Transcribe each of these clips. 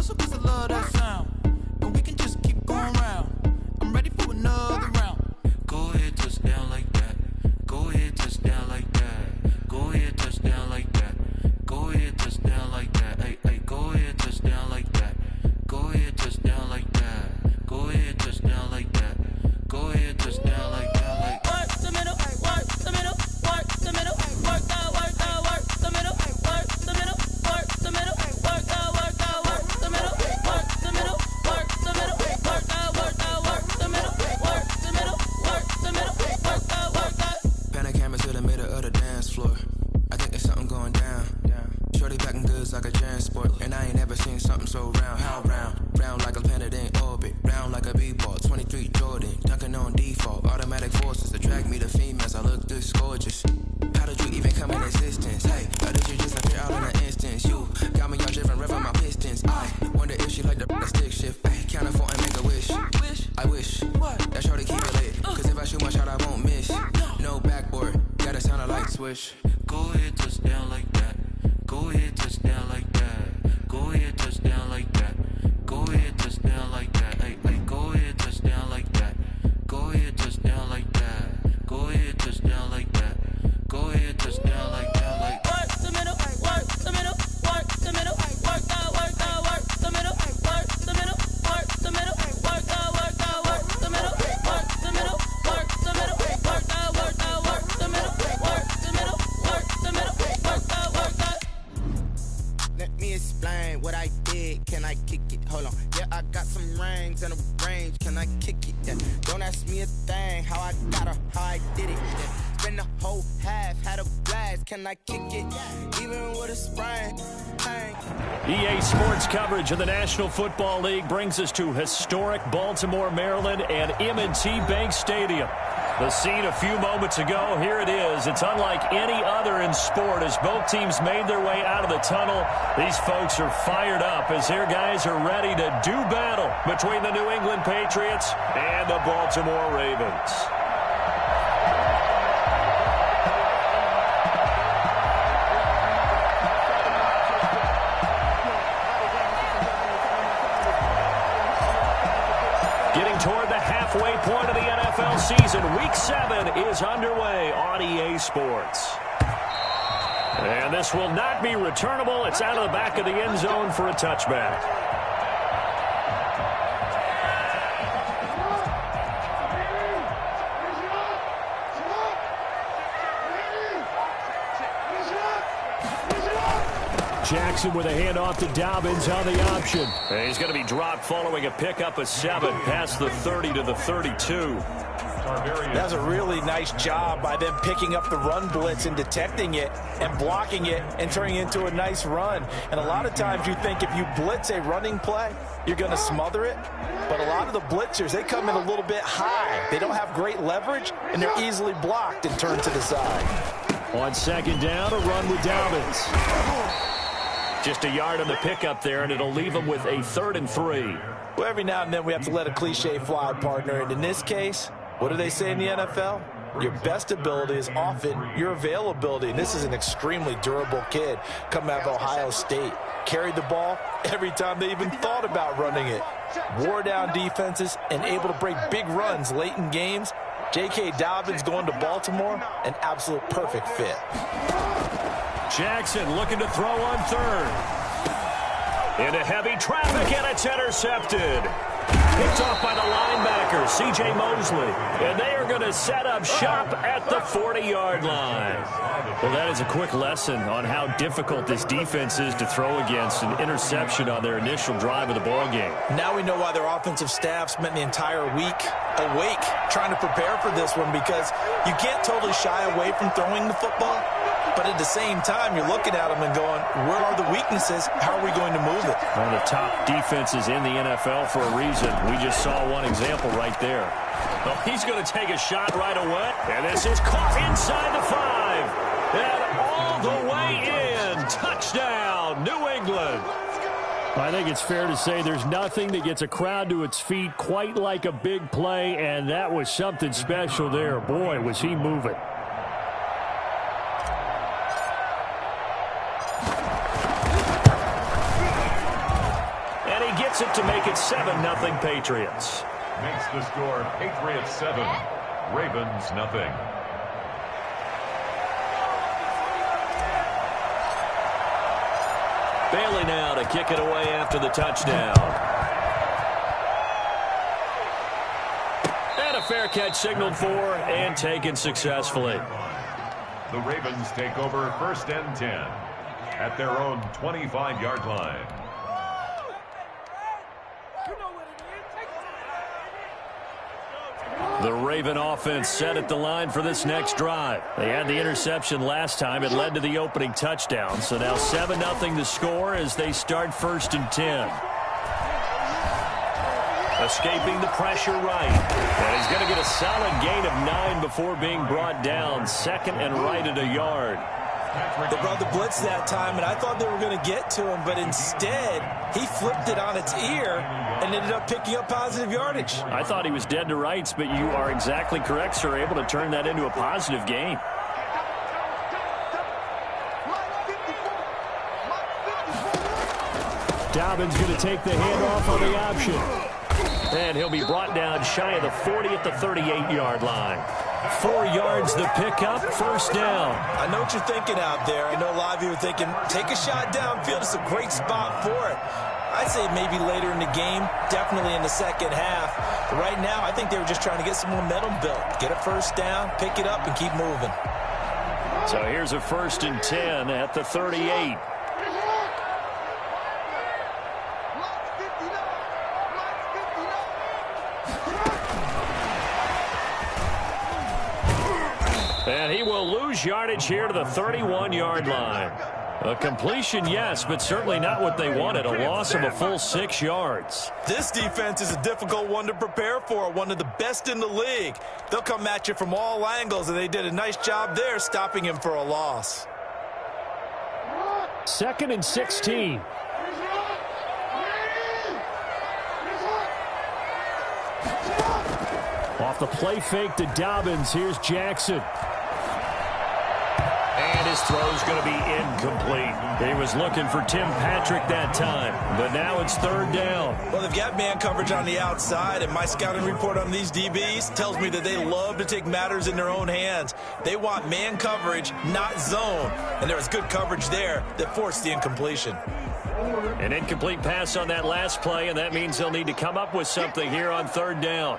whistle 'cause I love that sound. And we can just keep going round. I'm ready for another round. Go ahead, touchdown like that. Go ahead, touchdown like that. Go ahead, touchdown like that. Go ahead, touchdown like that. Hey, hey, go ahead, touchdown like that. Go ahead, touchdown like that. Go ahead, touchdown like that. Go ahead, touchdown like that. Like work the middle, work the middle, work the middle, work out, work out, work the middle, work the middle, work the middle, work out, work out, work the middle, work the middle, work the middle, work out, work out, work the middle, work the middle, work the middle, work out, work out. Panic camera to the middle of the dance floor. I think there's something going down. Shorty packing goods like a transport, and I ain't never seen something so round. How round? Round like a planet in orbit, round like a b-ball. 23 Jordan, dunking on default. Automatic forces attract me to females. I look this gorgeous. How did you even come in existence? Hey, how did you just appear out in an instance? You got me all driven, revving my pistons. I wonder if she like the stick shift. Ay, count it for and make a wish. I wish that shorty keep it lit, 'cause if I shoot my shot, I won't miss. No backboard, gotta sound a light switch. Go ahead, touchdown like that. Go ahead, touchdown like that. Go ahead, touchdown like that. Go ahead, touchdown like that. Hey, hey, go ahead, touchdown like that. Go ahead, touchdown like that. Go ahead, touchdown like that. Go ahead, touchdown like that. Like work the middle, work the middle, work the middle, work out, work out, work the middle, work the middle, work the middle, work out, work out, work the middle, work the middle, work the middle, work out, work out, work the middle, work the middle, work the middle, work out, work out. Let me explain what I did. Can I kick it? Hold on. Yeah, I got some rings and a range. Can I kick it? Yeah. Don't ask me a thing. How I got her, how I did it. Yeah. Spend the whole half, had a blast. Can I kick it? Even with a sprain. EA Sports coverage of the National Football League brings us to historic Baltimore, Maryland, and M&T Bank Stadium. The scene a few moments ago, here it is. It's unlike any other in sport as both teams made their way out of the tunnel. These folks are fired up as their guys are ready to do battle between the New England Patriots and the Baltimore Ravens. Getting toward the halfway point of the NFL season, Week 7 is underway on EA Sports. And this will not be returnable. It's out of the back of the end zone for a touchback. Jackson with a handoff to Dobbins on the option. And he's going to be dropped following a pickup of 7 past the 30 to the 32. That's a really nice job by them picking up the run blitz and detecting it and blocking it and turning it into a nice run. And a lot of times you think if you blitz a running play, you're going to smother it. But a lot of the blitzers, they come in a little bit high. They don't have great leverage, and they're easily blocked and turned to the side. On second down, a run with Dobbins. Just a yard on the pickup there, and it'll leave them with a 3rd and 3. Well, every now and then we have to let a cliche fly, partner. And in this case, what do they say in the NFL? Your best ability is often your availability. And this is an extremely durable kid coming out of Ohio State. Carried the ball every time they even thought about running it. Wore down defenses and able to break big runs late in games. J.K. Dobbins going to Baltimore, an absolute perfect fit. Jackson looking to throw on 3rd. Into heavy traffic, and it's intercepted. Picked off by the linebacker, C.J. Mosley. And they are going to set up shop at the 40-yard line. Well, that is a quick lesson on how difficult this defense is to throw against. An interception on their initial drive of the ballgame. Now we know why their offensive staff spent the entire week awake trying to prepare for this one, because you can't totally shy away from throwing the football. But at the same time, you're looking at them and going, where are the weaknesses? How are we going to move it? One of the top defenses in the NFL for a reason. We just saw one example right there. Well, he's going to take a shot right away. And this is caught inside the 5. And all the way in. Touchdown, New England. I think it's fair to say there's nothing that gets a crowd to its feet quite like a big play, and that was something special there. Boy, was he moving. cuts it to make it 7-0 Patriots. Makes the score Patriots 7, Ravens 0. Bailey now to kick it away after the touchdown. And a fair catch signaled for and taken successfully. The Ravens take over 1st and 10 at their own 25-yard line. The Raven offense set at the line for this next drive. They had the interception last time. It led to the opening touchdown. So now 7-0 the score as they start 1st and 10. Escaping the pressure right. And he's going to get a solid gain of 9 before being brought down. 2nd and right at a yard. They brought the blitz that time, and I thought they were going to get to him, but instead he flipped it on its ear and ended up picking up positive yardage. I thought he was dead to rights, but you are exactly correct, sir. Able to turn that into a positive gain. Dobbins going to take the handoff on the option. And he'll be brought down shy of the 40 at the 38-yard line. 4 yards the pickup, 1st down. I know what you're thinking out there. I know a lot of you are thinking, take a shot downfield. It's a great spot for it. I'd say maybe later in the game, definitely in the second half. But right now, I think they were just trying to get some momentum built. Get a 1st down, pick it up, and keep moving. So here's a 1st and 10 at the 38. And he will lose yardage here to the 31-yard line. A completion, yes, but certainly not what they wanted. A loss of a full 6 yards. This defense is a difficult one to prepare for, one of the best in the league. They'll come at you from all angles, and they did a nice job there stopping him for a loss. 2nd and 16. Off the play fake to Dobbins, here's Jackson. And his throw's going to be incomplete. He was looking for Tim Patrick that time, but now it's 3rd down. Well, they've got man coverage on the outside, and my scouting report on these DBs tells me that they love to take matters in their own hands. They want man coverage, not zone, and there was good coverage there that forced the incompletion. An incomplete pass on that last play, and that means they'll need to come up with something here on 3rd down.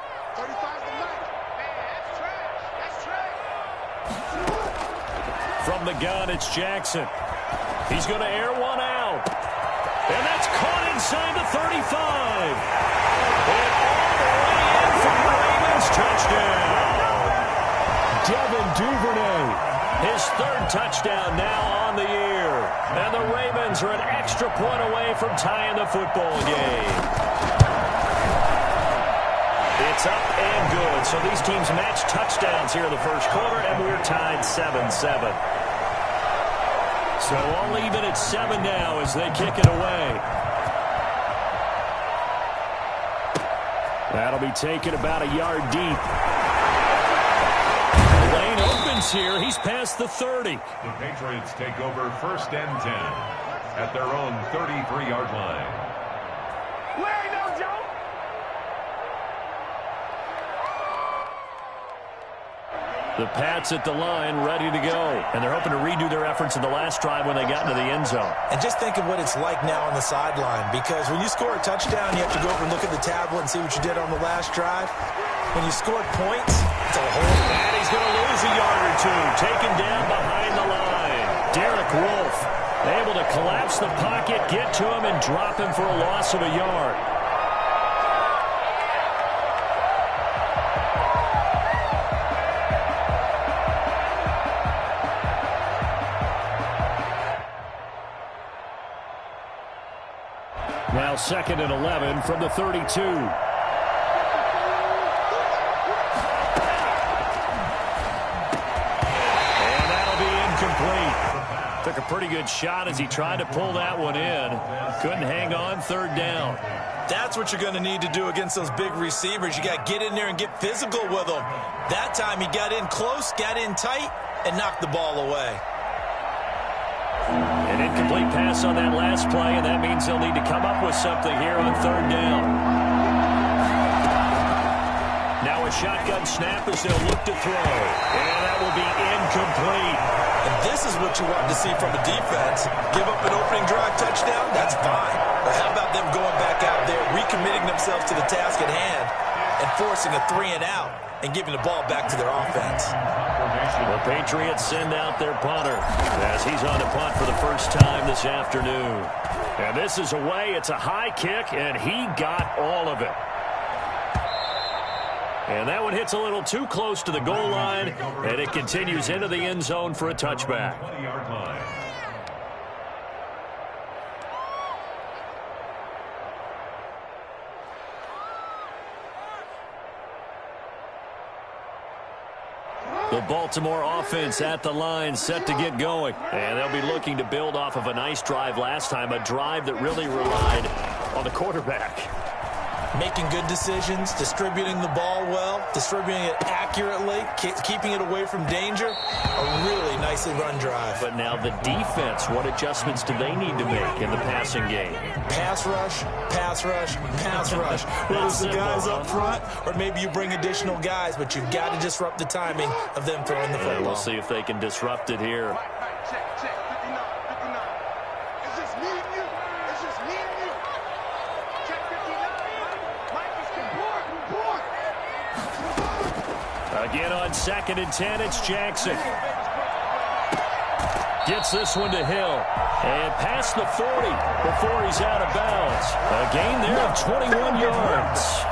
From the gun, it's Jackson. He's going to air one out. And that's caught inside the 35. And all the way in for the Ravens touchdown. Devin Duvernay, his 3rd touchdown now on the year. And the Ravens are an extra point away from tying the football game. It's up and good. So these teams match touchdowns here in the 1st quarter, and we're tied 7-7. So all even at 7 now as they kick it away. That'll be taken about a yard deep. The lane opens here. He's past the 30. The Patriots take over 1st and 10 at their own 33-yard line. The Pats at the line, ready to go. And they're hoping to redo their efforts in the last drive when they got into the end zone. And just think of what it's like now on the sideline, because when you score a touchdown, you have to go over and look at the tablet and see what you did on the last drive. When you score points, it's a whole... And he's going to lose a yard or two, taken down behind the line. Derek Wolfe able to collapse the pocket, get to him, and drop him for a loss of a yard. Now 2nd and 11 from the 32. And that'll be incomplete. Took a pretty good shot as he tried to pull that one in. Couldn't hang on, 3rd down. That's what you're going to need to do against those big receivers. You got to get in there and get physical with them. That time he got in close, got in tight, and knocked the ball away. An Incomplete pass on that last play, and that means they'll need to come up with something here on third down. Now a shotgun snap as they'll look to throw. And that will be incomplete. And this is what you want to see from a defense. Give up an opening drive touchdown, that's fine. But how about them going back out there, recommitting themselves to the task at hand, and forcing a 3-and-out and giving the ball back to their offense. The Patriots send out their punter as he's on to punt for the first time this afternoon. And this is away. It's a high kick, and he got all of it. And that one hits a little too close to the goal line, and it continues into the end zone for a touchback. The Baltimore offense at the line, set to get going. And they'll be looking to build off of a nice drive last time, a drive that really relied on the quarterback. Making good decisions, distributing the ball well, distributing it accurately, keeping it away from danger. A really nicely run drive. But now the defense, what adjustments do they need to make in the passing game? Pass rush, pass rush, pass rush. Whether it's the guys up front or maybe you bring additional guys, but you've got to disrupt the timing of them throwing the football. We'll see if they can disrupt it here. Again on 2nd and 10, it's Jackson. Gets this one to Hill. And past the 40 before he's out of bounds. A gain there of 21 yards.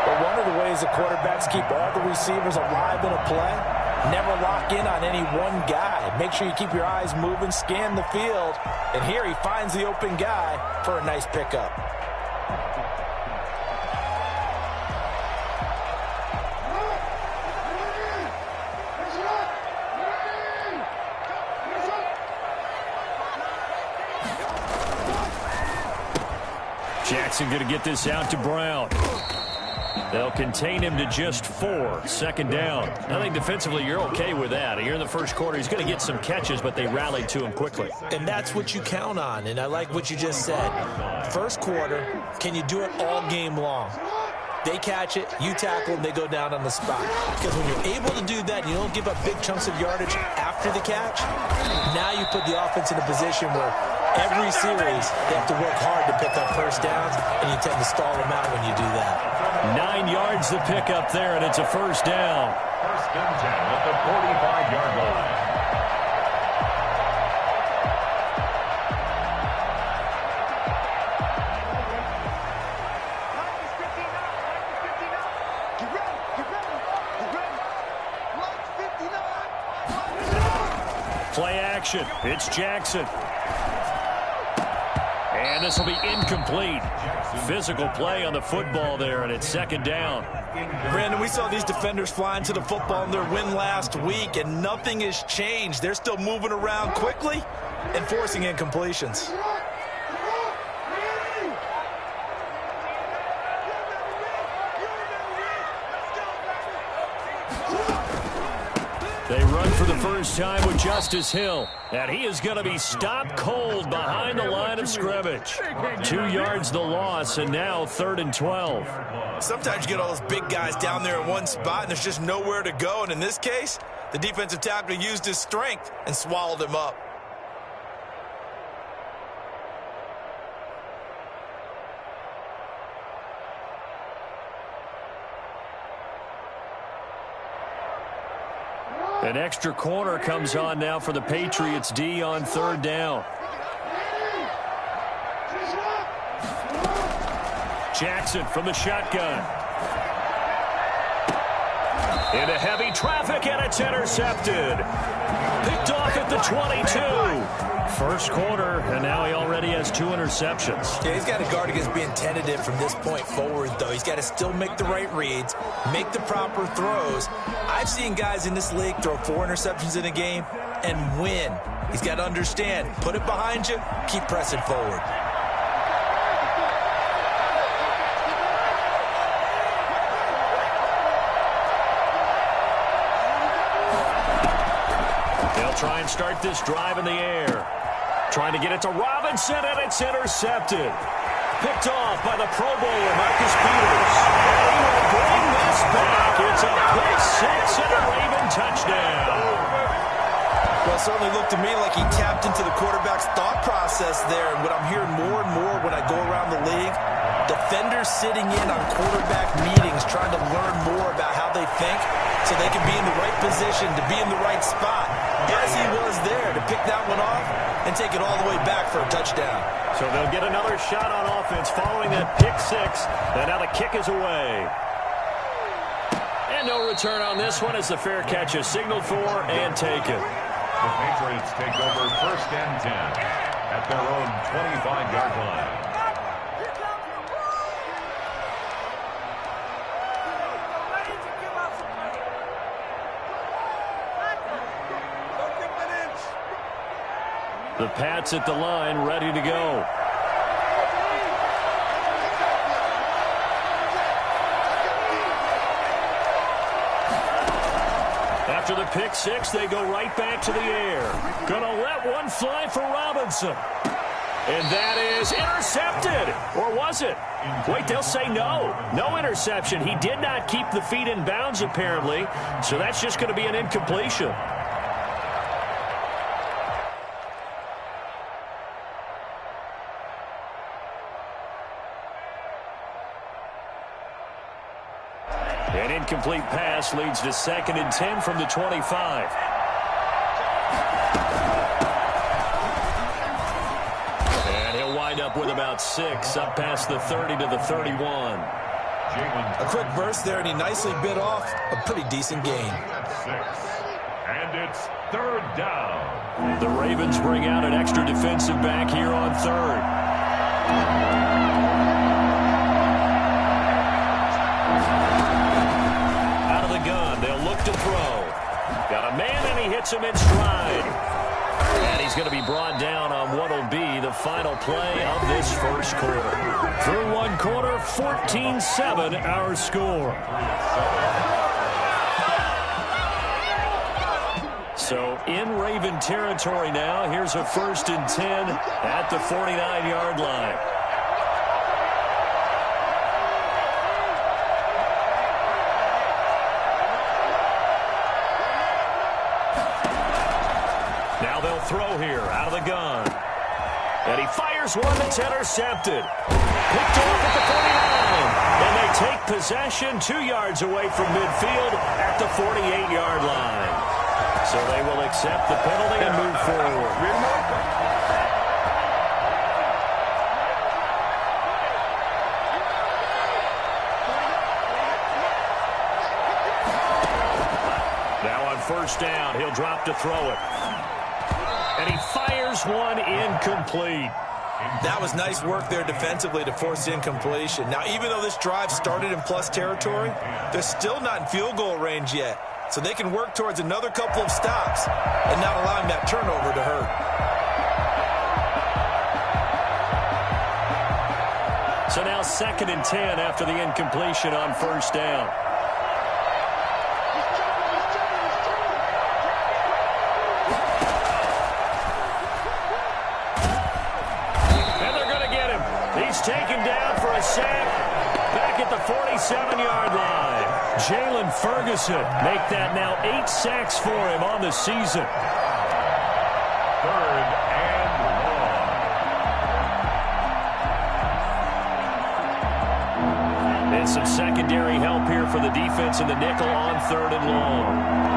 But one of the ways the quarterbacks keep all the receivers alive in a play, never lock in on any one guy. Make sure you keep your eyes moving, scan the field. And here he finds the open guy for a nice pickup. Jackson going to get this out to Brown. They'll contain him to just 4. 2nd down. I think defensively you're okay with that. Here in the first quarter, he's going to get some catches, but they rallied to him quickly. And that's what you count on, and I like what you just said. First quarter, can you do it all game long? They catch it, you tackle, and they go down on the spot. Because when you're able to do that, you don't give up big chunks of yardage after the catch. Now you put the offense in a position where every series they have to work hard to pick up first downs, and you tend to stall them out when you do that. 9 yards to pick up there, and it's a first down. 1st and 10 at the 45-yard line. Play action. It's Jackson. And this will be incomplete. Physical play on the football there, and it's 2nd down. Brandon, we saw these defenders flying to the football in their win last week, and nothing has changed. They're still moving around quickly and forcing incompletions. They run for the first time with Justice Hill. And he is going to be stopped cold behind the line of scrimmage. 2 yards the loss, and now 3rd and 12. Sometimes you get all those big guys down there in one spot, and there's just nowhere to go. And in this case, the defensive tackle used his strength and swallowed him up. An extra corner comes on now for the Patriots D on 3rd down. Jackson from the shotgun. Into heavy traffic, and it's intercepted. Picked off at the 22. First quarter, and now he already has 2 interceptions. Yeah, he's got to guard against being tentative from this point forward, though. He's got to still make the right reads, make the proper throws. I've seen guys in this league throw 4 interceptions in a game and win. He's got to understand, put it behind you, keep pressing forward. They'll try and start this drive in the air. Trying to get it to Robinson, and it's intercepted. Picked off by the Pro Bowler, Marcus Peters. And he will bring this back. It's a pick six and a Raven touchdown. Well, it certainly looked to me like he tapped into the quarterback's thought process there. And what I'm hearing more and more when I go around the league, defenders sitting in on quarterback meetings trying to learn more about how they think so they can be in the right position to be in the right spot. As he was there to pick that one off and take it all the way back for a touchdown. So they'll get another shot on offense following that pick six. And now the kick is away. And no return on this one as the fair catch is signaled for and taken. The Patriots take over 1st and 10 at their own 25-yard line. The Pats at the line, ready to go. After the pick six, they go right back to the air. Gonna let one fly for Robinson. And that is intercepted. Or was it? Wait, they'll say no. No interception. He did not keep the feet in bounds, apparently. So that's just going to be an incompletion. An incomplete pass leads to 2nd and 10 from the 25. And he'll wind up with about 6 up past the 30 to the 31. A quick burst there, and he nicely bit off a pretty decent gain. 6. And it's 3rd down. The Ravens bring out an extra defensive back here on 3rd. To throw. Got a man, and he hits him in stride. And he's going to be brought down on what will be the final play of this first quarter. Through one quarter, 14-7 our score. So in Raven territory now. Here's a 1st and 10 at the 49-yard line. Throw here out of the gun. And he fires one that's intercepted. Picked off at the 49. And they take possession 2 yards away from midfield at the 48-yard line. So they will accept the penalty and move forward. Now on 1st down, he'll drop to throw it. And he fires one incomplete. That was nice work there defensively to force incompletion. Now, even though this drive started in plus territory, they're still not in field goal range yet. So they can work towards another couple of stops and not allowing that turnover to hurt. So now 2nd and 10 after the incompletion on 1st down. Taken down for a sack back at the 47-yard line. Jalen Ferguson make that now 8 sacks for him on the season. 3rd and long. And some secondary help here for the defense in the nickel on 3rd and long.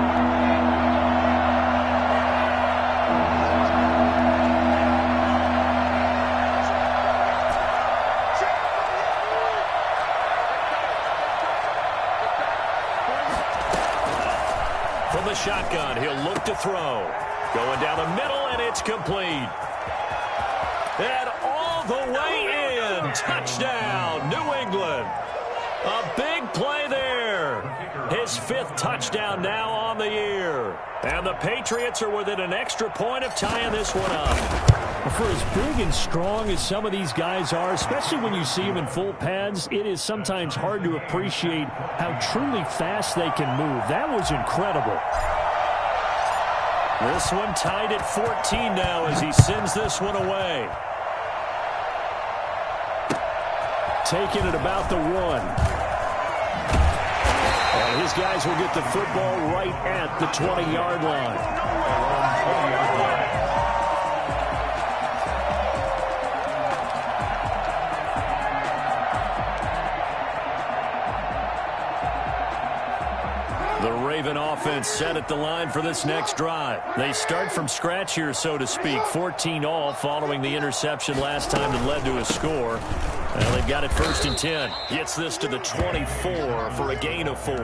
The shotgun, he'll look to throw. Going down the middle, and it's complete. And all the way in. Touchdown, New England. A big play there. His 5th touchdown now on the year. And the Patriots are within an extra point of tying this one up. For as big and strong as some of these guys are, especially when you see them in full pads, it is sometimes hard to appreciate how truly fast they can move. That was incredible. This one tied at 14 now as he sends this one away. Taking it about the 1. And his guys will get the football right at the 20-yard line. The Raven offense set at the line for this next drive. They start from scratch here, so to speak. 14 all following the interception last time that led to a score. Well, they've got it 1st and 10. Gets this to the 24 for a gain of 4.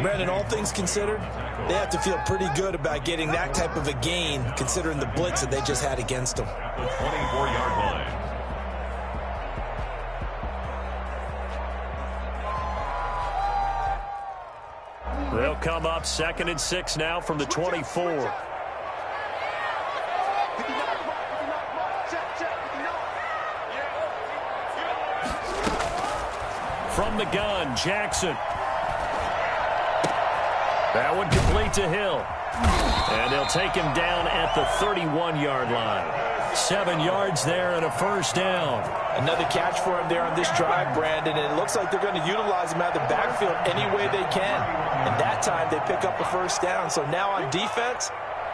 Brandon, all things considered, they have to feel pretty good about getting that type of a gain considering the blitz that they just had against them. The 24-yard line. They'll come up 2nd and 6 now from the 24. From the gun, Jackson. That one complete to Hill. And they'll take him down at the 31-yard line. 7 yards there and a 1st down. Another catch for him there on this drive, Brandon, and it looks like they're going to utilize him out of the backfield any way they can. And that time they pick up a 1st down. So now on defense,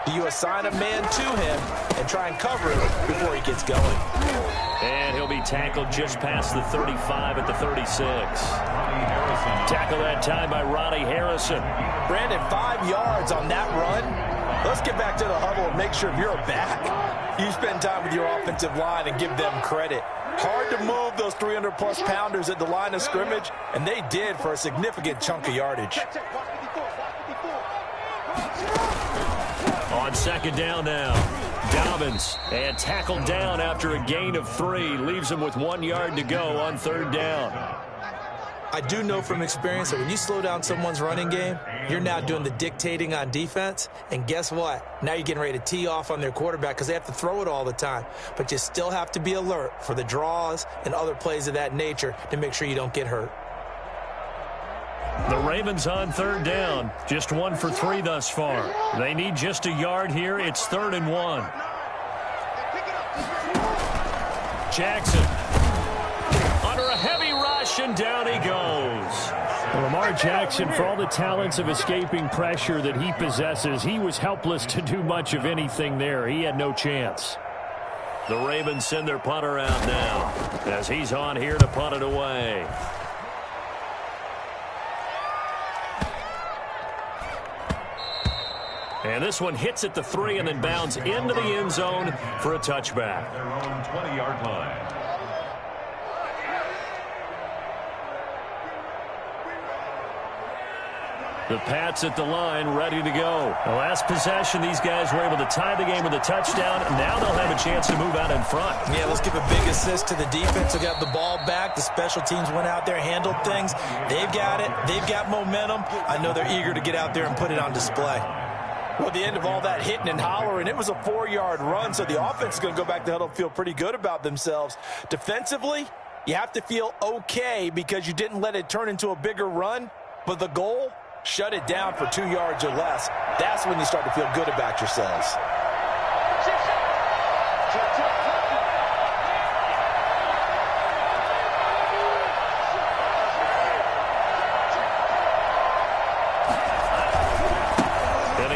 do you assign a man to him and try and cover him before he gets going? And he'll be tackled just past the 35 at the 36. Tackle that time by Ronnie Harrison. Brandon, 5 yards on that run. Let's get back to the huddle and make sure if you're a back, you spend time with your offensive line and give them credit. Hard to move those 300-plus pounders at the line of scrimmage, and they did for a significant chunk of yardage. On 2nd down now, Dobbins, and tackled down after a gain of 3. Leaves him with 1 yard to go on 3rd down. I do know from experience that when you slow down someone's running game, you're now doing the dictating on defense. And guess what? Now you're getting ready to tee off on their quarterback because they have to throw it all the time. But you still have to be alert for the draws and other plays of that nature to make sure you don't get hurt. The Ravens on 3rd down. Just 1 for 3 thus far. They need just a yard here. It's 3rd and 1. Jackson. Under a heavy rush, and down he goes. Lamar Jackson, for all the talents of escaping pressure that he possesses, he was helpless to do much of anything there. He had no chance. The Ravens send their punter out now as he's on here to punt it away. And this one hits at the 3 and then bounds into the end zone for a touchback. Their own 20-yard line. The Pats at the line, ready to go. The last possession, these guys were able to tie the game with a touchdown. Now they'll have a chance to move out in front. Yeah, let's give a big assist to the defense. They got the ball back. The special teams went out there, handled things. They've got it. They've got momentum. I know they're eager to get out there and put it on display. Well, at the end of all that hitting and hollering, it was a 4-yard run, so the offense is going to go back to the huddle and feel pretty good about themselves. Defensively, you have to feel okay because you didn't let it turn into a bigger run, but the goal, shut it down for 2 yards or less. That's when you start to feel good about yourselves.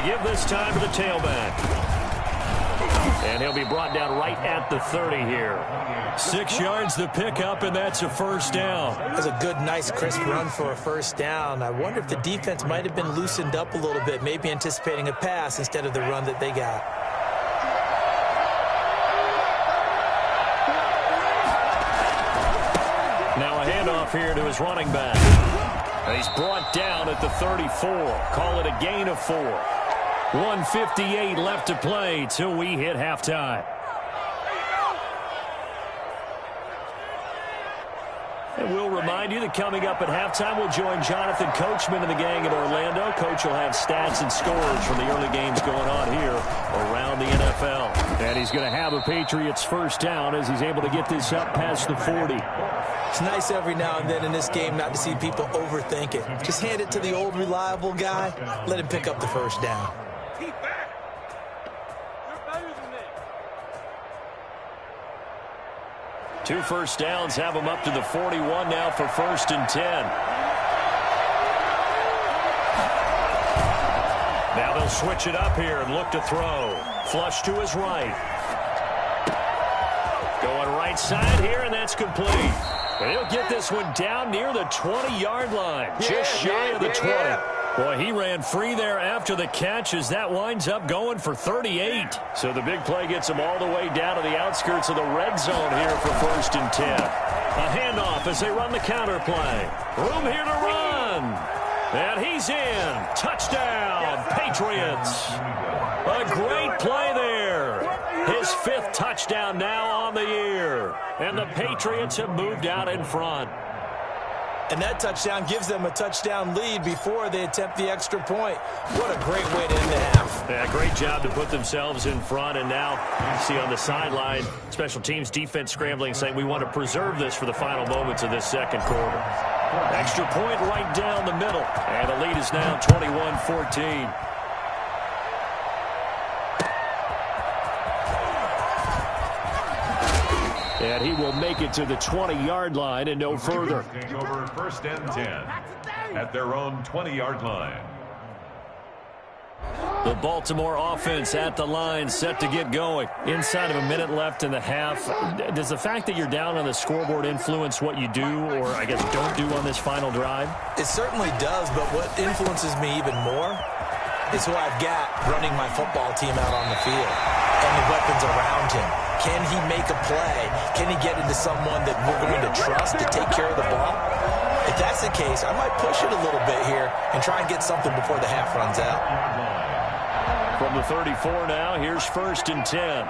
Give this time to the tailback. And he'll be brought down right at the 30 here. 6 yards the pickup, and that's a 1st down. That's a good, nice, crisp run for a 1st down. I wonder if the defense might have been loosened up a little bit, maybe anticipating a pass instead of the run that they got. Now a handoff here to his running back. He's brought down at the 34. Call it a gain of 4. 1:58 left to play till we hit halftime. And we'll remind you that coming up at halftime, we'll join Jonathan Coachman and the gang in Orlando. Coach will have stats and scores from the early games going on here around the NFL. And he's going to have a Patriots 1st down as he's able to get this up past the 40. It's nice every now and then in this game not to see people overthink it. Just hand it to the old reliable guy. Let him pick up the 1st down. 2 first downs have them up to the 41 now for 1st and 10. Now they'll switch it up here and look to throw. Flush to his right. Going right side here, and that's complete. And he'll get this one down near the 20-yard line, just shy of the 20. Boy, he ran free there after the catch as that winds up going for 38. So the big play gets him all the way down to the outskirts of the red zone here for 1st and 10. A handoff as they run the counter play. Room here to run. And he's in. Touchdown, Patriots. A great play there. His 5th touchdown now on the year. And the Patriots have moved out in front. And that touchdown gives them a touchdown lead before they attempt the extra point. What a great way to end the half. Yeah, great job to put themselves in front. And now you see on the sideline, special teams defense scrambling, saying we want to preserve this for the final moments of this second quarter. Extra point right down the middle. And the lead is now 21-14. And he will make it to the 20-yard line and no further. Taking over 1st and 10 at their own 20-yard line. The Baltimore offense at the line, set to get going. Inside of a minute left in the half. Does the fact that you're down on the scoreboard influence what you do, or I guess don't do on this final drive? It certainly does, but what influences me even more is who I've got running my football team out on the field and the weapons around him. Can he make a play? Can he get into someone that we're going to trust to take care of the ball? If that's the case, I might push it a little bit here and try and get something before the half runs out. From the 34 now, here's 1st and 10.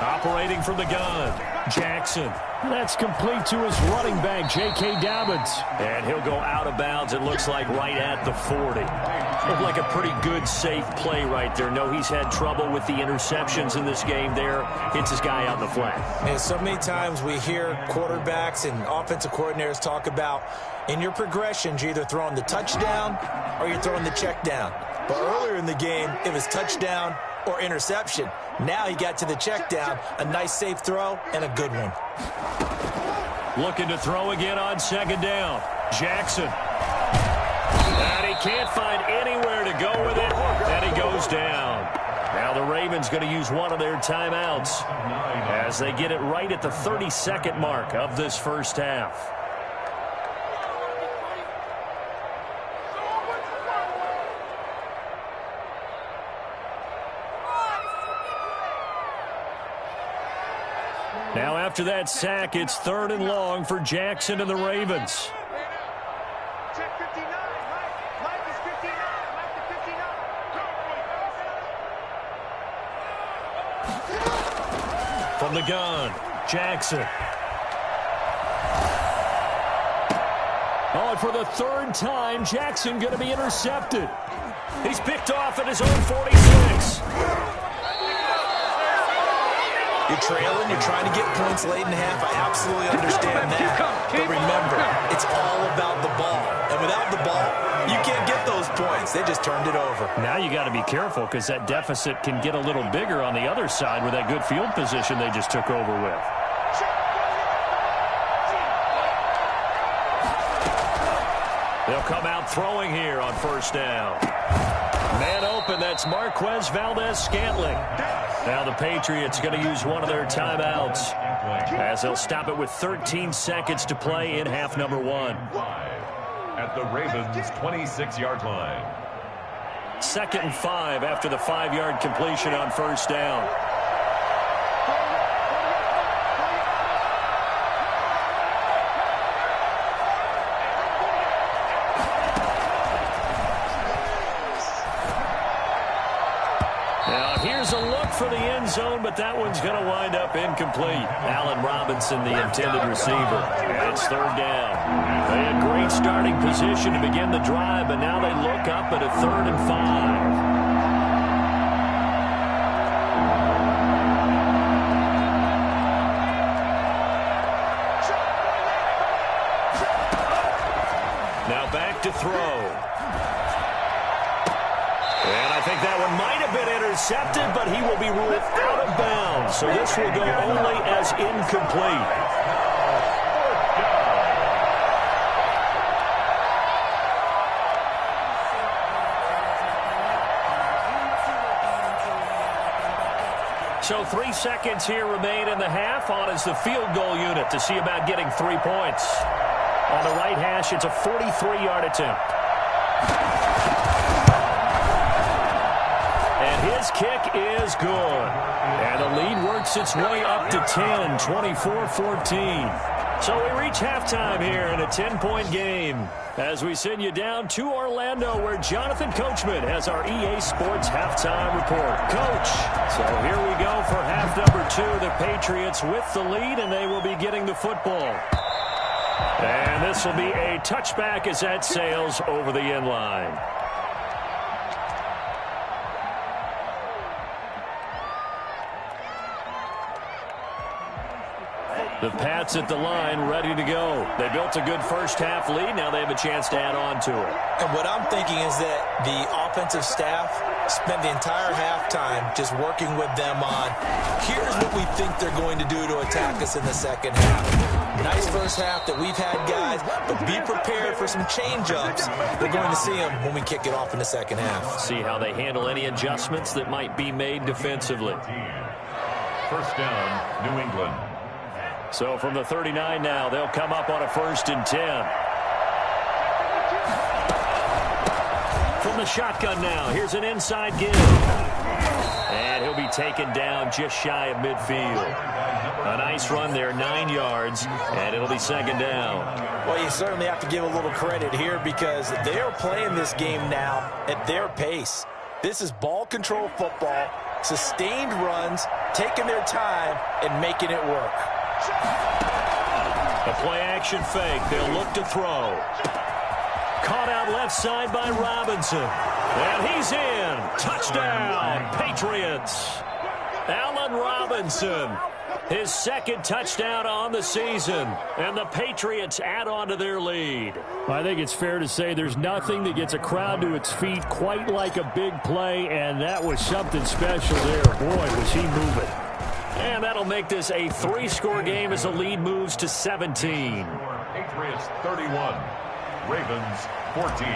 Operating from the gun, Jackson. That's complete to his running back, J.K. Dobbins. And he'll go out of bounds, it looks like, right at the 40. Looked like a pretty good, safe play right there. No, he's had trouble with the interceptions in this game there. Hits his guy out in the flat. And so many times we hear quarterbacks and offensive coordinators talk about, in your progressions, you're either throwing the touchdown or you're throwing the check down. But earlier in the game, it was touchdown or interception. Now he got to the check down, a nice safe throw, and a good one. Looking to throw again on 2nd down. Jackson. And he can't find anywhere to go with it, and he goes down. Now the Ravens going to use one of their timeouts as they get it right at the 32nd mark of this first half. Now after that sack, it's 3rd and long for Jackson and the Ravens. Check 59. Mike is 59. Mike is 59. From the gun, Jackson. Oh, and for the 3rd time, Jackson going to be intercepted. He's picked off at his own 46. You're trailing, you're trying to get points late in the half. I absolutely understand that. But remember, it's all about the ball. And without the ball, you can't get those points. They just turned it over. Now you got to be careful because that deficit can get a little bigger on the other side with that good field position they just took over with. They'll come out throwing here on 1st down. Man open, that's Marquez Valdes-Scantling. Now the Patriots going to use one of their timeouts as they'll stop it with 13 seconds to play in half number 1. At the Ravens' 26-yard line. 2nd and 5 after the 5-yard completion on 1st down. Here's a look for the end zone, but that one's going to wind up incomplete. Allen Robinson, the intended receiver. And it's 3rd down. They had great starting position to begin the drive, but now they look up at a 3rd and 5. Now back to throw. And I think that one might have been intercepted, but he will be ruled out of bounds. So this will go only as incomplete. So 3 seconds here remain in the half. On is the field goal unit to see about getting 3 points. On the right hash, it's a 43-yard attempt. And his kick is good. And the lead works its way up to 10, 24-14. So we reach halftime here in a 10-point game as we send you down to Orlando, where Jonathan Coachman has our EA Sports halftime report. Coach, so here we go for half number 2. The Patriots with the lead, and they will be getting the football. And this will be a touchback as that sails over the end line. The Pats at the line, ready to go. They built a good first-half lead. Now they have a chance to add on to it. And what I'm thinking is that the offensive staff spent the entire halftime just working with them on, here's what we think they're going to do to attack us in the second half. Nice first half that we've had, guys, but be prepared for some change-ups. We're going to see them when we kick it off in the second half. See how they handle any adjustments that might be made defensively. First down, New England. So from the 39 now, they'll come up on a 1st and 10. From the shotgun now, here's an inside give. And he'll be taken down just shy of midfield. A nice run there, 9 yards, and it'll be 2nd down. Well, you certainly have to give a little credit here because they are playing this game now at their pace. This is ball control football, sustained runs, taking their time, and making it work. A play-action fake. They'll look to throw. Caught out left side by Robinson. And he's in. Touchdown, Patriots. Allen Robinson, his 2nd touchdown on the season. And the Patriots add on to their lead. I think it's fair to say there's nothing that gets a crowd to its feet quite like a big play, and that was something special there. Boy, was he moving. And that'll make this a 3-score game as the lead moves to 17. Patriots 31, Ravens 14.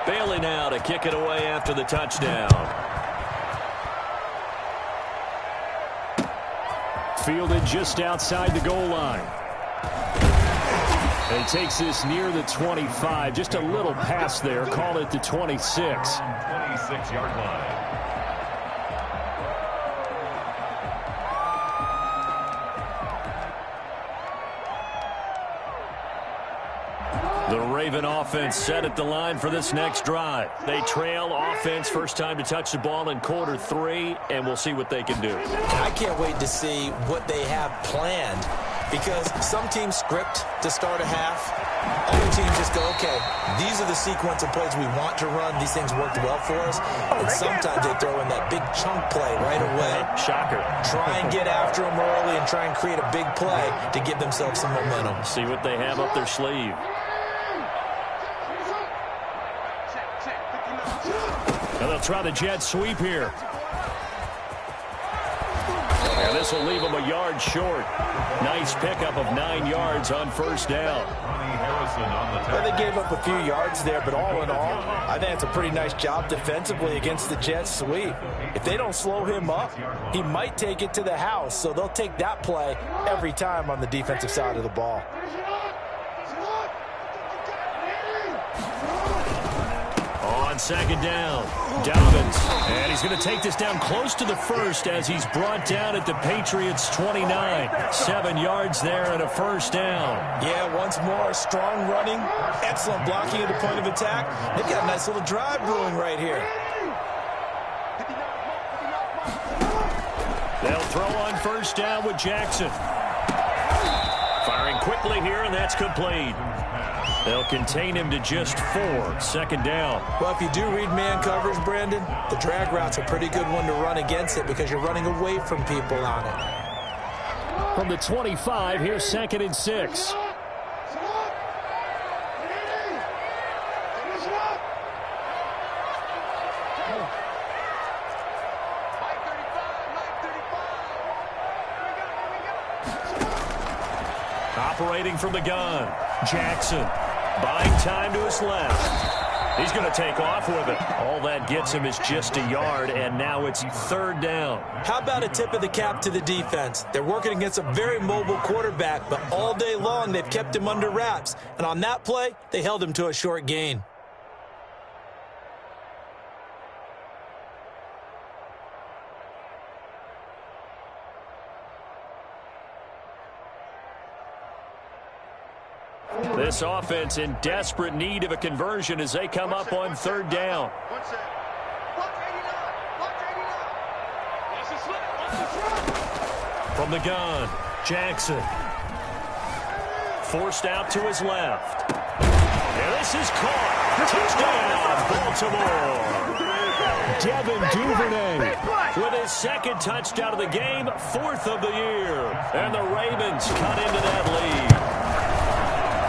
Bailey now to kick it away after the touchdown. Fielded just outside the goal line. And takes this near the 25. Just a little pass there. Call it the 26. 26-yard line. The Raven offense set at the line for this next drive. They trail offense, first time to touch the ball in quarter 3, and we'll see what they can do. I can't wait to see what they have planned because some teams script to start a half. Other teams just go, okay, these are the sequence of plays we want to run. These things worked well for us. And sometimes they throw in that big chunk play right away. Shocker. Try and get after them early and try and create a big play to give themselves some momentum. See what they have up their sleeve. And they'll try the jet sweep here. And this will leave them a yard short. Nice pickup of 9 yards on first down. Well, they gave up a few yards there, but all in all, I think it's a pretty nice job defensively against the jet sweep. If they don't slow him up, he might take it to the house, so they'll take that play every time on the defensive side of the ball. On 2nd down, Dobbins. And he's going to take this down close to the 1st as he's brought down at the Patriots' 29. 7 yards there and a first down. Yeah, once more, strong running, excellent blocking at the point of attack. They've got a nice little drive brewing right here. They'll throw on first down with Jackson. Firing quickly here, and that's complete. They'll contain him to just 4. 2nd down. Well, if you do read man coverage, Brandon, the drag route's a pretty good one to run against it because you're running away from people on it. From the 25, here's 2nd and 6. operating from the gun. Jackson buying time to his left. He's going to take off with it. All that gets him is just a yard, and now it's 3rd down. How about a tip of the cap to the defense? They're working against a very mobile quarterback, but all day long they've kept him under wraps. And on that play, they held him to a short gain. This offense in desperate need of a conversion as they come up on 3rd down. From the gun, Jackson. Forced out to his left. And this is caught. Touchdown, Baltimore. Devin Duvernay with his 2nd touchdown of the game, 4th of the year. And the Ravens cut into that lead.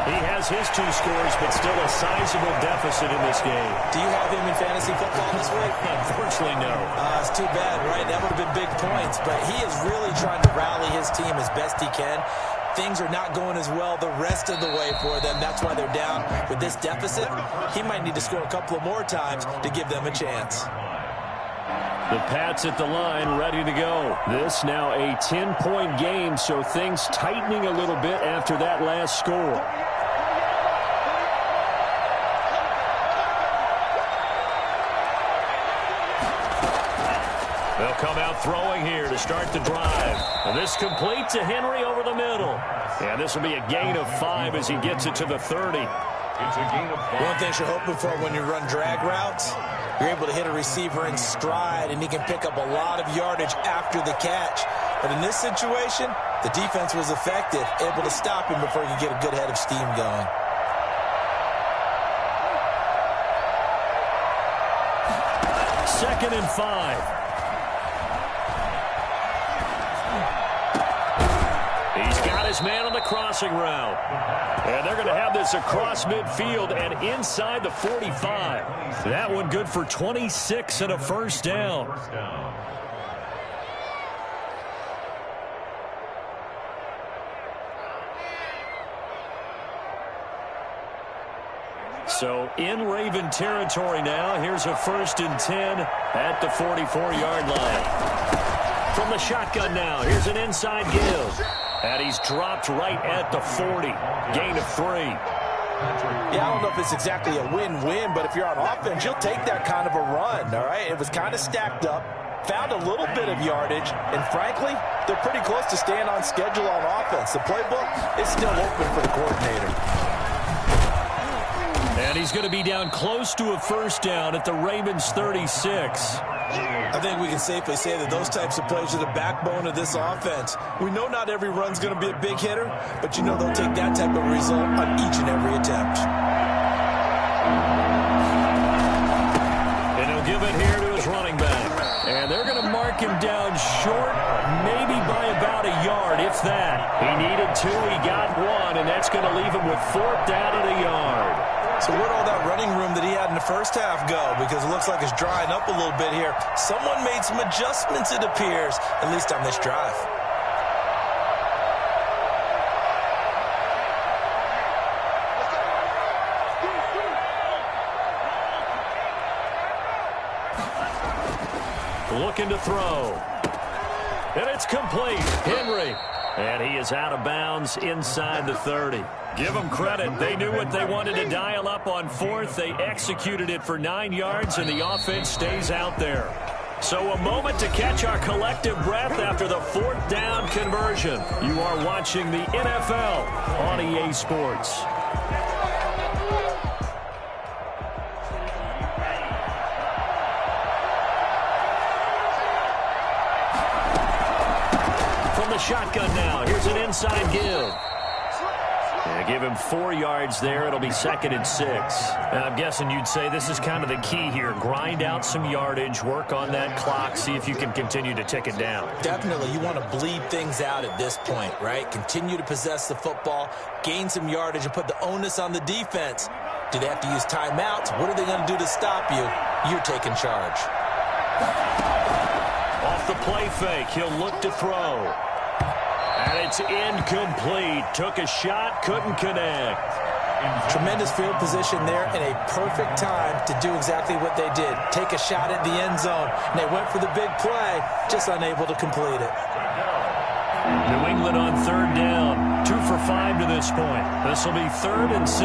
He has his 2 scores, but still a sizable deficit in this game. Do you have him in fantasy football this week? Unfortunately, no. It's too bad, right? That would have been big points, but he is really trying to rally his team as best he can. Things are not going as well the rest of the way for them. That's why they're down with this deficit. He might need to score a couple of more times to give them a chance. The Pats at the line, ready to go. This now a 10-point game, so things tightening a little bit after that last score. They'll come out throwing here to start the drive. And this complete to Henry over the middle. And this will be a gain of 5 as he gets it to the 30. It's a gain of 5. One thing you're hoping for when you run drag routes, you're able to hit a receiver in stride, and he can pick up a lot of yardage after the catch. But in this situation, the defense was effective, able to stop him before he could get a good head of steam going. Second and 5. He's got his man on the crossing route. And they're going to have this across midfield and inside the 45. That one good for 26 and a 1st down. So in Raven territory now. Here's a 1st and 10 at the 44-yard line. From the shotgun now, here's an inside give. And he's dropped right at the 40. Gain of 3. Yeah, I don't know if it's exactly a win-win, but if you're on offense, you'll take that kind of a run, all right? It was kind of stacked up, found a little bit of yardage, and frankly, they're pretty close to staying on schedule on offense. The playbook is still open for the coordinator. And he's going to be down close to a 1st down at the Ravens 36. I think we can safely say that those types of plays are the backbone of this offense. We know not every run's going to be a big hitter, but you know they'll take that type of result on each and every attempt. And he'll give it here to his running back. And they're going to mark him down short, maybe by about a yard, if that. He needed 2, he got 1, and that's going to leave him with 4th down and a yard. So where'd all that running room that he had in the first half go? Because it looks like it's drying up a little bit here. Someone made some adjustments, it appears, at least on this drive. Looking to throw. And it's complete. Henry. And he is out of bounds inside the 30. Give them credit. They knew what they wanted to dial up on 4th. They executed it for 9 yards, and the offense stays out there. So a moment to catch our collective breath after the 4th down conversion. You are watching the NFL on EA Sports. Shotgun now. Here's an inside give. Yeah, give him 4 yards there. It'll be 2nd and 6. And I'm guessing you'd say this is kind of the key here. Grind out some yardage, work on that clock, see if you can continue to tick it down. Definitely. You want to bleed things out at this point, right? Continue to possess the football, gain some yardage, and put the onus on the defense. Do they have to use timeouts? What are they going to do to stop you? You're taking charge. Off the play fake, he'll look to throw. And it's incomplete. Took a shot, couldn't connect. Tremendous field position there and a perfect time to do exactly what they did. Take a shot at the end zone. And they went for the big play, just unable to complete it. New England on third down. 2 for 5 to this point. This will be 3rd and 6.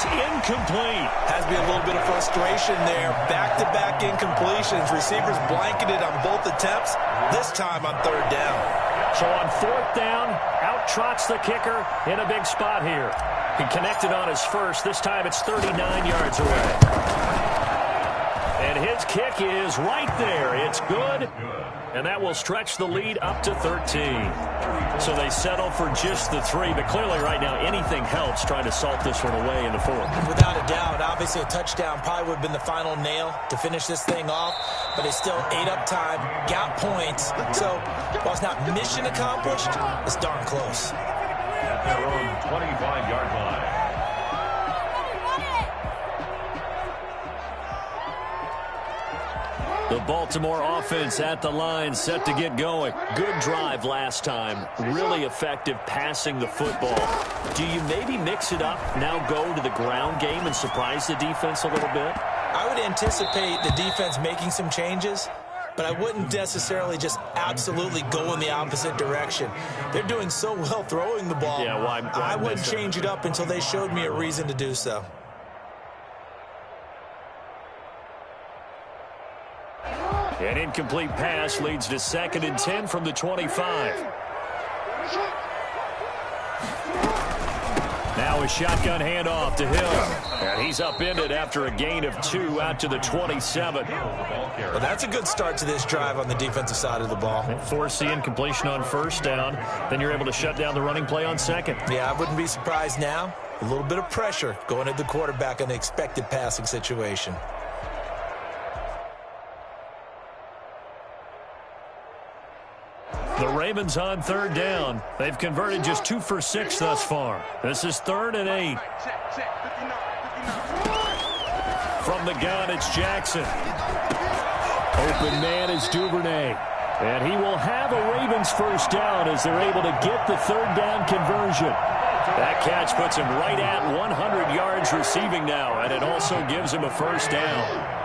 Incomplete. Has to be a little bit of frustration there. Back-to-back incompletions. Receivers blanketed on both attempts, this time on 3rd down. So on 4th down, out trots the kicker in a big spot here. He connected on his first. This time it's 39 yards away. And his kick is right there. It's good. And that will stretch the lead up to 13. So they settle for just the 3. But clearly right now anything helps trying to salt this one away in the 4th. Without a doubt, obviously a touchdown probably would have been the final nail to finish this thing off. But it's still ate up time, got points. So while it's not mission accomplished, it's darn close. At their own 25-yard line. The Baltimore offense at the line, set to get going. Good drive last time. Really effective passing the football. Do you maybe mix it up, now go to the ground game and surprise the defense a little bit? I would anticipate the defense making some changes, but I wouldn't necessarily just absolutely go in the opposite direction. They're doing so well throwing the ball. Yeah, why I wouldn't change it up until they showed me a reason to do so. An incomplete pass leads to 2nd and 10 from the 25. Now a shotgun handoff to Hill. And he's upended after a gain of 2 out to the 27. Well, that's a good start to this drive on the defensive side of the ball. Force the incompletion on 1st down. Then you're able to shut down the running play on 2nd. Yeah, I wouldn't be surprised now. A little bit of pressure going at the quarterback in the expected passing situation. The Ravens on 3rd down. They've converted just 2 for 6 thus far. This is 3rd and 8. From the gun, it's Jackson. Open man is Duvernay. And he will have a Ravens 1st down as they're able to get the 3rd down conversion. That catch puts him right at 100 yards receiving now, and it also gives him a 1st down.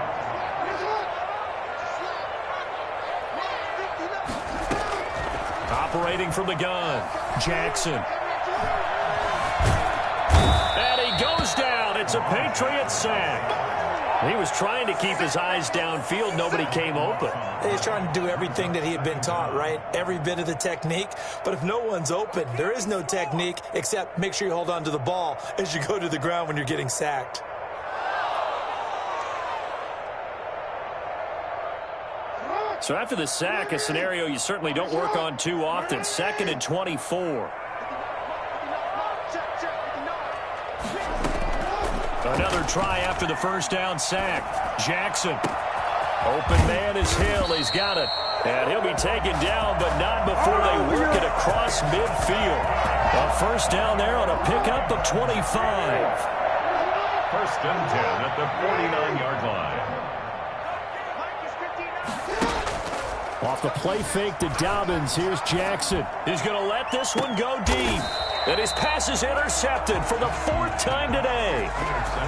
Operating from the gun, Jackson. And he goes down. It's a Patriot sack. He was trying to keep his eyes downfield. Nobody came open. He's trying to do everything that he had been taught, right? Every bit of the technique. But if no one's open, there is no technique except make sure you hold on to the ball as you go to the ground when you're getting sacked. So after the sack, a scenario you certainly don't work on too often. 2nd and 24. Another try after the 1st down sack. Jackson. Open man is Hill. He's got it. And he'll be taken down, but not before they work it across midfield. A 1st down there on a pickup of 25. 1st and 10 at the 49-yard line. Off the play fake to Dobbins, here's Jackson. He's going to let this one go deep. And his pass is intercepted for the 4th time today.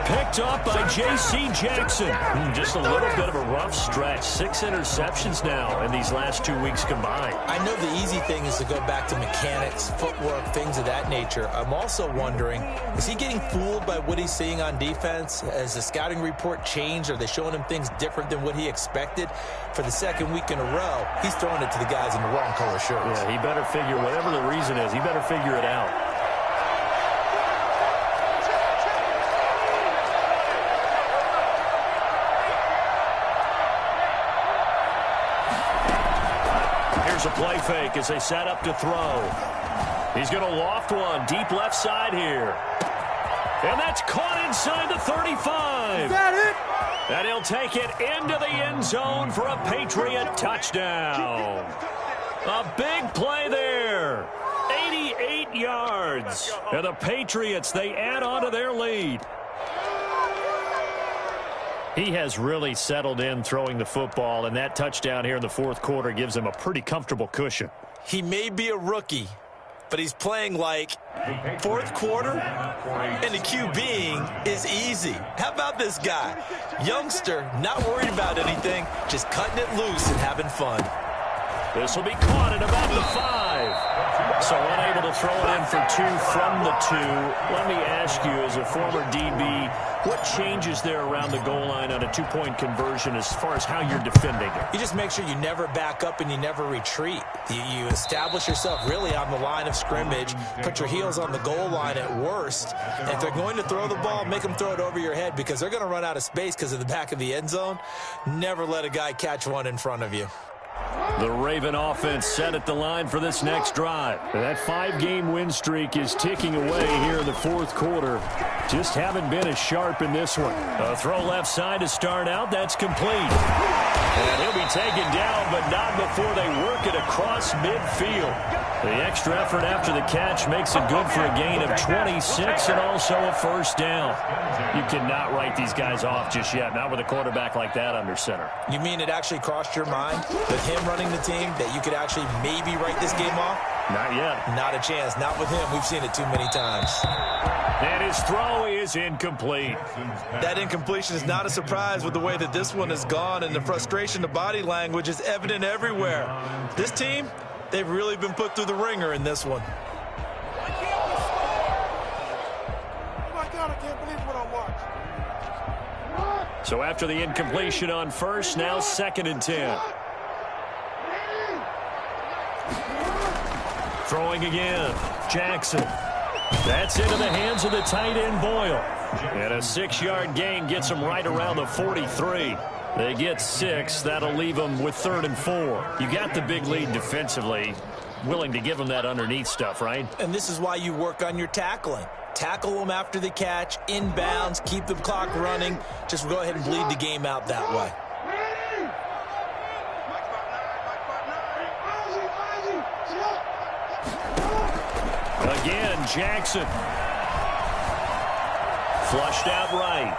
Picked up by J.C. Jackson. Just a little bit of a rough stretch. 6 interceptions now in these last 2 weeks combined. I know the easy thing is to go back to mechanics, footwork, things of that nature. I'm also wondering, is he getting fooled by what he's seeing on defense? Has the scouting report changed? Are they showing him things different than what he expected? For the 2nd week in a row, he's throwing it to the guys in the wrong color shirts. Yeah, he better figure, whatever the reason is, he better figure it out. Here's a play fake as they set up to throw. He's going to loft one deep left side here. And that's caught inside the 35. Is that it? And he'll take it into the end zone for a Patriot touchdown. A big play there. 88 yards. And the Patriots, they add on to their lead. He has really settled in throwing the football, and that touchdown here in the fourth quarter gives him a pretty comfortable cushion. He may be a rookie, but he's playing like fourth quarter, and the QBing is easy. How about this guy? Youngster, not worried about anything, just cutting it loose and having fun. This will be caught at about the 5. So unable to throw it in for 2 from the 2. Let me ask you, as a former DB, what changes there around the goal line on a 2-point conversion as far as how you're defending it? You just make sure you never back up and you never retreat. You establish yourself really on the line of scrimmage, put your heels on the goal line at worst. And if they're going to throw the ball, make them throw it over your head because they're going to run out of space because of the back of the end zone. Never let a guy catch one in front of you. The Raven offense set at the line for this next drive. That 5-game win streak is ticking away here in the fourth quarter. Just haven't been as sharp in this one. A throw left side to start out. That's complete. And he'll be taken down, but not before they work it across midfield. The extra effort after the catch makes it good for a gain of 26 and also a first down. You cannot write these guys off just yet, not with a quarterback like that under center. You mean it actually crossed your mind with him running the team that you could actually maybe write this game off? Not yet. Not a chance. Not with him. We've seen it too many times. And his throw is incomplete. That incompletion is not a surprise with the way that this one has gone, and the frustration, the body language is evident everywhere. This team, they've really been put through the ringer in this one. Oh my God, I can't believe what I watched. So after the incompletion on first, now 2nd and 10. Throwing again, Jackson. That's into the hands of the tight end, Boyle. And a 6-yard gain gets them right around the 43. They get 6. That'll leave them with 3rd and 4. You got the big lead defensively. Willing to give them that underneath stuff, right? And this is why you work on your tackling. Tackle them after the catch, inbounds, keep the clock running. Just go ahead and bleed the game out that way. Again, Jackson. Flushed out right.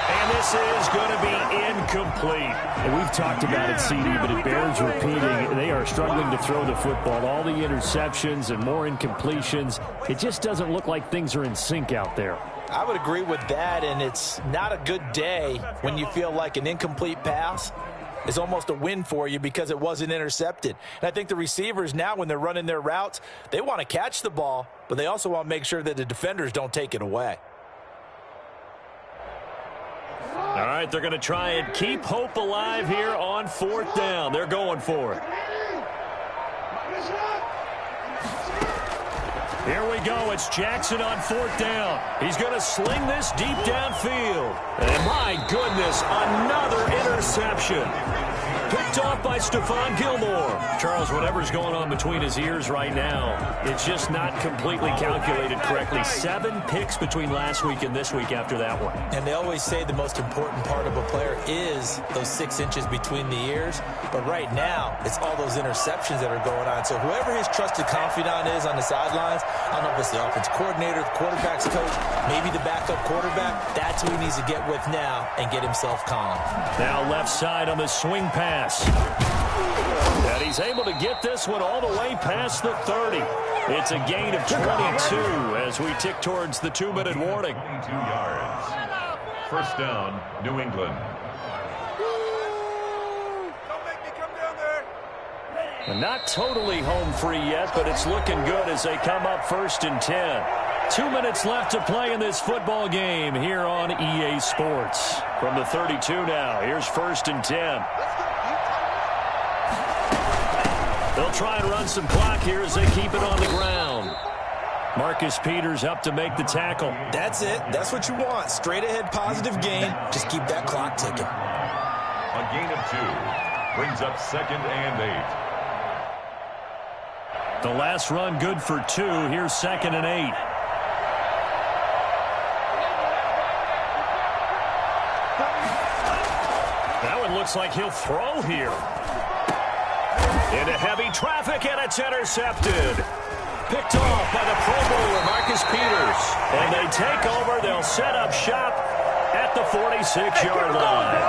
And this is going to be incomplete. And we've talked about it, CD, but it bears repeating. They are struggling to throw the football. All the interceptions and more incompletions. It just doesn't look like things are in sync out there. I would agree with that, and it's not a good day when you feel like an incomplete pass is almost a win for you because it wasn't intercepted. And I think the receivers now, when they're running their routes, they want to catch the ball, but they also want to make sure that the defenders don't take it away. All right, they're going to try and keep hope alive here on 4th down. They're going for it. Here we go. It's Jackson on 4th down. He's going to sling this deep downfield. And my goodness, another interception. Picked off by Stephon Gilmore. Charles, whatever's going on between his ears right now, it's just not completely calculated correctly. 7 picks between last week and this week after that one. And they always say the most important part of a player is those 6 inches between the ears. But right now, it's all those interceptions that are going on. So whoever his trusted confidant is on the sidelines, I don't know if it's the offense coordinator, the quarterback's coach, maybe the backup quarterback, that's who he needs to get with now and get himself calm. Now left side on the swing pass. And he's able to get this one all the way past the 30. It's a gain of 22 as we tick towards the 2-minute warning. 22 yards. First down, New England. Don't make me come down there. And not totally home free yet, but it's looking good as they come up 1st and 10. 2 minutes left to play in this football game here on EA Sports. From the 32 now, here's 1st and 10. They'll try and run some clock here as they keep it on the ground. Marcus Peters up to make the tackle. That's it. That's what you want. Straight ahead positive gain. Just keep that clock ticking. A gain of 2 brings up 2nd and 8. The last run good for 2. Here's 2nd and 8. That one looks like he'll throw here. Into heavy traffic, and it's intercepted. picked off by the Pro Bowler, Marcus Peters. And they take over. They'll set up shop at the 46-yard line.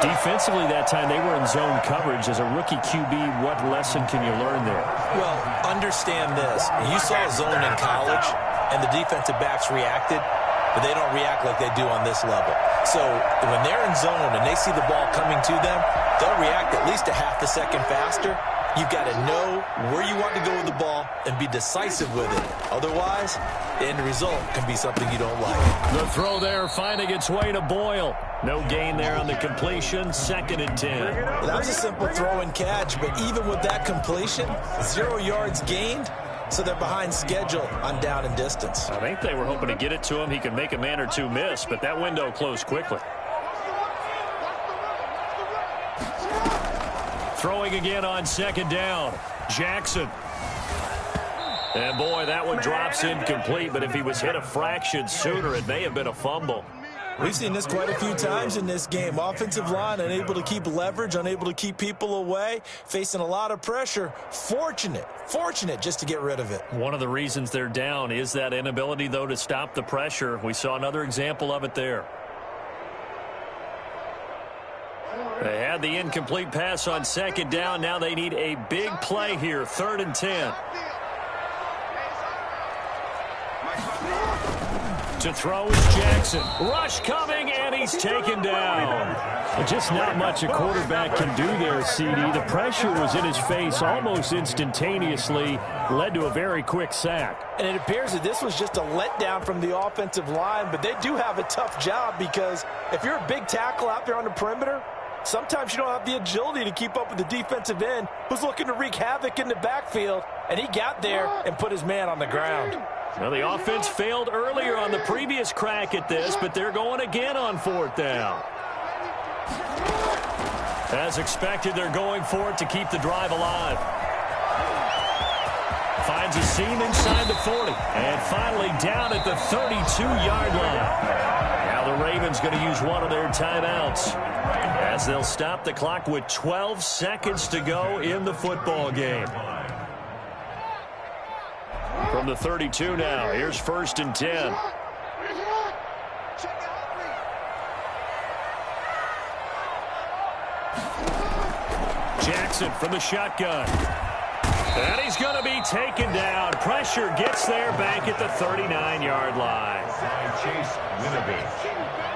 Defensively that time, they were in zone coverage. As a rookie QB, what lesson can you learn there? Well, understand this. You saw zone in college, and the defensive backs reacted, but they don't react like they do on this level. So when they're in zone and they see the ball coming to them, they'll react at least a half a second faster. You've got to know where you want to go with the ball and be decisive with it. Otherwise, the end result can be something you don't like. The throw there finding its way to Boyle. No gain there on the completion. 2nd and 10. That was a simple throw and catch, but even with that completion, 0 yards gained, so they're behind schedule on down and distance. I think they were hoping to get it to him. He could make a man or two miss, but that window closed quickly. Throwing again on 2nd down. Jackson. And boy, that one drops incomplete, but if he was hit a fraction sooner, it may have been a fumble. We've seen this quite a few times in this game. Offensive line unable to keep leverage, unable to keep people away, facing a lot of pressure. Fortunate just to get rid of it. One of the reasons they're down is that inability, though, to stop the pressure. We saw another example of it there. They had the incomplete pass on 2nd down. Now they need a big play here. 3rd and 10. To throw is Jackson. Rush coming, and he's taken down. Just not much a quarterback can do there, CD. The pressure was in his face almost instantaneously, led to a very quick sack. And it appears that this was just a letdown from the offensive line, but they do have a tough job because if you're a big tackle out there on the perimeter, sometimes you don't have the agility to keep up with the defensive end who's looking to wreak havoc in the backfield, and he got there and put his man on the ground. Well, the offense failed earlier on the previous crack at this, but they're going again on 4th down. As expected, they're going for it to keep the drive alive. Finds a seam inside the 40, and finally down at the 32-yard line. Now the Ravens going to use one of their timeouts as they'll stop the clock with 12 seconds to go in the football game. From the 32 now, here's 1st and 10. Jackson from the shotgun. And he's going to be taken down. Pressure gets there back at the 39-yard line. Chase Winovich.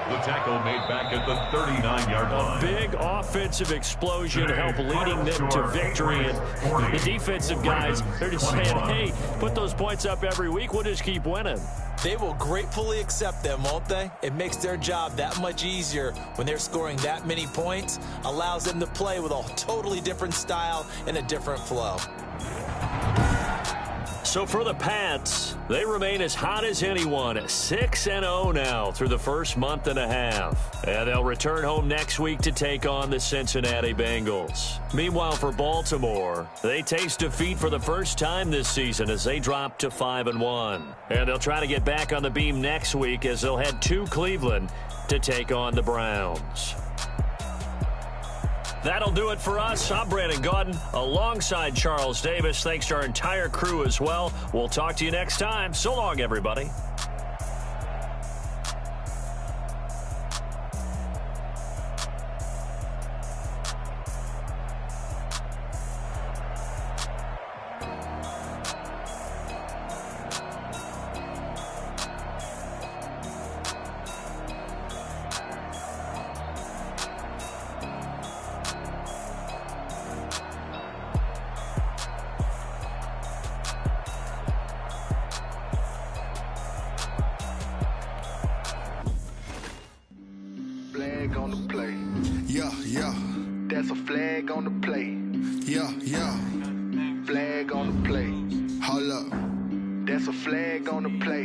The tackle made back at the 39-yard line. A big offensive explosion help leading them to victory. And the defensive guys, they're just saying, hey, put those points up every week. We'll just keep winning. They will gratefully accept them, won't they? It makes their job that much easier when they're scoring that many points. Allows them to play with a totally different style and a different flow. So for the Pats, they remain as hot as anyone, 6-0 now through the first month and a half. And they'll return home next week to take on the Cincinnati Bengals. Meanwhile, for Baltimore, they taste defeat for the first time this season as they drop to 5-1. And they'll try to get back on the beam next week as they'll head to Cleveland to take on the Browns. That'll do it for us. I'm Brandon Gaudin alongside Charles Davis. Thanks to our entire crew as well. We'll talk to you next time. So long, everybody. Flag on the play. Yeah, yeah. That's a flag on the play. Yeah, yeah. Flag on the play. Hold up. That's a flag on the play.